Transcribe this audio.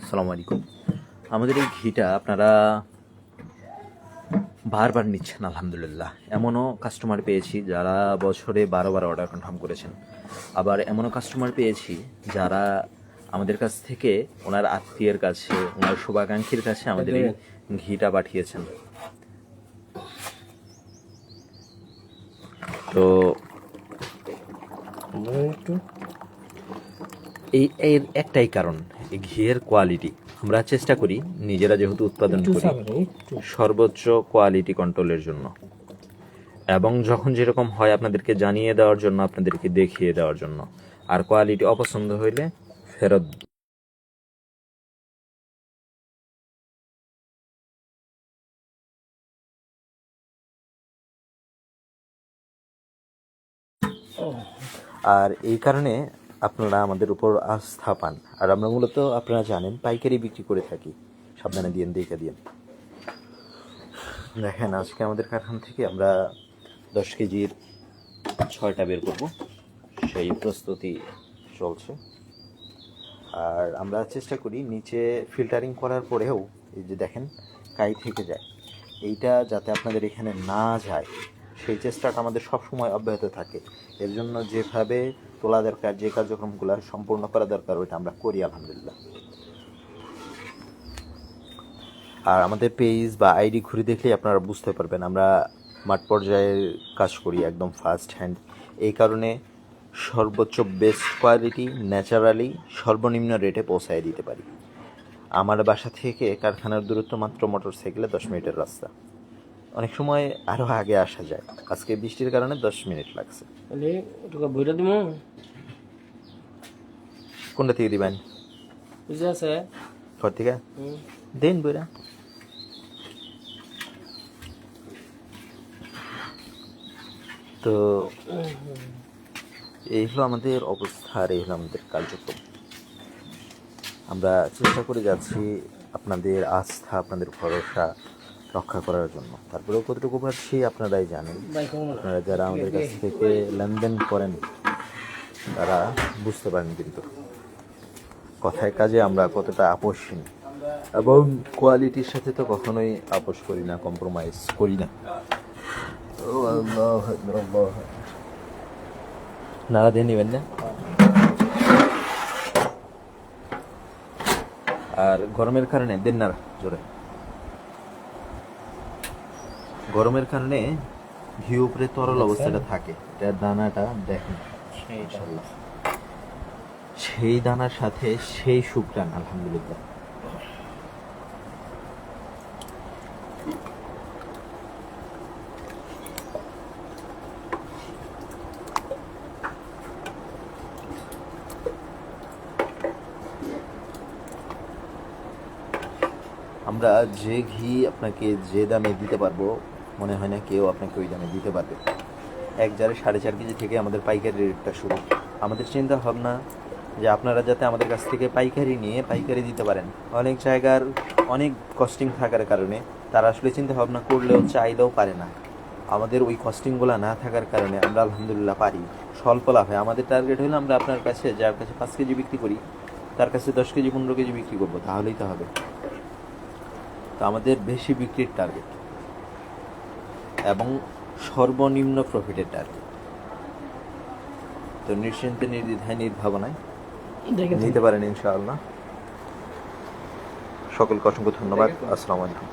আসসালামু আলাইকুম। আমাদের এই ঘিটা আপনারা বারবার নিচ্ছেন আলহামদুলিল্লাহ। এমনও কাস্টমার পেয়েছি যারা বছরে 12 অর্ডার কনফার্ম করেছেন। আবার এমনও কাস্টমার পেয়েছি যারা আমাদের কাছ থেকে ওনার আত্মীয়ের কাছে, ওনার শুভাকাঙ্ক্ষীর কাছে আমাদের এই ঘিটা পাঠিয়েছেন। তো এর একটাই কারণ, এই ঘিয়ের কোয়ালিটি। আমরা চেষ্টা করি নিজেরা যেহেতু উৎপাদন করি সর্বোচ্চ কোয়ালিটি কন্ট্রোলের জন্য, এবং যখন যেরকম হয় আপনাদেরকে জানিয়ে দেওয়ার জন্য, আপনাদেরকে দেখিয়ে দেওয়ার জন্য। আর কোয়ালিটি অপছন্দ হইলে ফেরত। আর এই কারণে আপনারা আমাদের উপর আস্থা পান। আর আমরা মূলত আপনারা জানেন পাইকারি বিক্রি করে থাকি। সাবধানে দিয়েন, দেখে দিয়েন। দেখেন, আজকে আমাদের কারখানা থেকে আমরা 10 কেজির 6টা বের করব, সেই প্রস্তুতি চলছে। আর আমরা চেষ্টা করি নিচে ফিল্টারিং করার পরেও এই যে দেখেন কাই থেকে যায়, এইটা যাতে আপনাদের এখানে না যায় সেই চেষ্টাটা আমাদের সবসময় অব্যাহত থাকে। এর জন্য যেভাবে তোলা দরকার, যে কার্যক্রমগুলো সম্পূর্ণ করা দরকার, ওইটা আমরা করি আলহামদুলিল্লাহ। আর আমাদের পেজ বা আইডি ঘুরে দেখলেই আপনারা বুঝতে পারবেন আমরা মাঠ পর্যায়ের কাজ করি, একদম ফার্স্ট হ্যান্ড। এই কারণে সর্বোচ্চ বেস্ট কোয়ালিটি ন্যাচারালি সর্বনিম্ন রেটে পৌঁছায় দিতে পারি। আমার বাসা থেকে কারখানার দূরত্ব মাত্র মোটরসাইকেলে 10 মিনিটের রাস্তা। অনেক সময় আরও আগে আসা যায়, আজকে বৃষ্টির কারণে 10 মিনিট লাগছে। কোনটা থেকে দিবেন? ঘর থেকে দেন বইরা। তো এই হলো আমাদের অবস্থা, আর এই হলো আমাদের কার্যক্রম। আমরা চেষ্টা করে যাচ্ছি আপনাদের আস্থা, আপনাদের ভরসা রক্ষা করার জন্য। তারপরেও কতটুকু পারছি আপনারাই জানেন। আপনারা যারা আমাদের কাছ থেকে লেনদেন করেন তারা বুঝতে পারেন কিন্তু কথায় কাজে আমরা কতটা আপোষহীন, এবং কোয়ালিটির সাথে তো কখনোই আপোষ করি না, কম্প্রোমাইজ করি না। নাড়া দিয়ে নেবেন না। আর গরমের কারণে দেন না জোরে, গরমের কারণে ঘি উপরে তরল অবস্থাটা থাকে। এটার দানাটা দেখেন, সেই দানার সাথে সেই সুঘ্রাণ আলহামদুলিল্লাহ। আমরা যে ঘি আপনাকে যে দামে দিতে পারবো, মনে হয় না কেউ আপনাকে ওই দামে দিতে পারবে। 1 জারে 4.5 কেজি থেকে আমাদের পাইকারি রেটটা শুরু। আমাদের চিন্তা ভাবনা যে আপনারা যাতে আমাদের কাছ থেকে পাইকারি নিয়ে পাইকারি দিতে পারেন। অনেক জায়গার অনেক কস্টিং থাকার কারণে তারা আসলে চিন্তা ভাবনা করলেও চাইলেও পারে না। আমাদের ওই কস্টিংগুলো না থাকার কারণে আমরা আলহামদুলিল্লাহ পারি স্বল্প লাভে। আমাদের টার্গেট হলো আমরা আপনার কাছে, যার কাছে 5 কেজি বিক্রি করি, তার কাছে 10 কেজি 15 কেজি বিক্রি করবো, তাহলেই তো হবে। তো আমাদের বেশি বিক্রির টার্গেট এবং সর্বনিম্ন প্রফিটের টার্গেট। তো নিশ্চিন্তে, নির্দ্বিধায়, নির্ভাবনায় নিতে পারেন ইনশাআল্লাহ। সকলকে অসংখ্য ধন্যবাদ। আসসালামু আলাইকুম।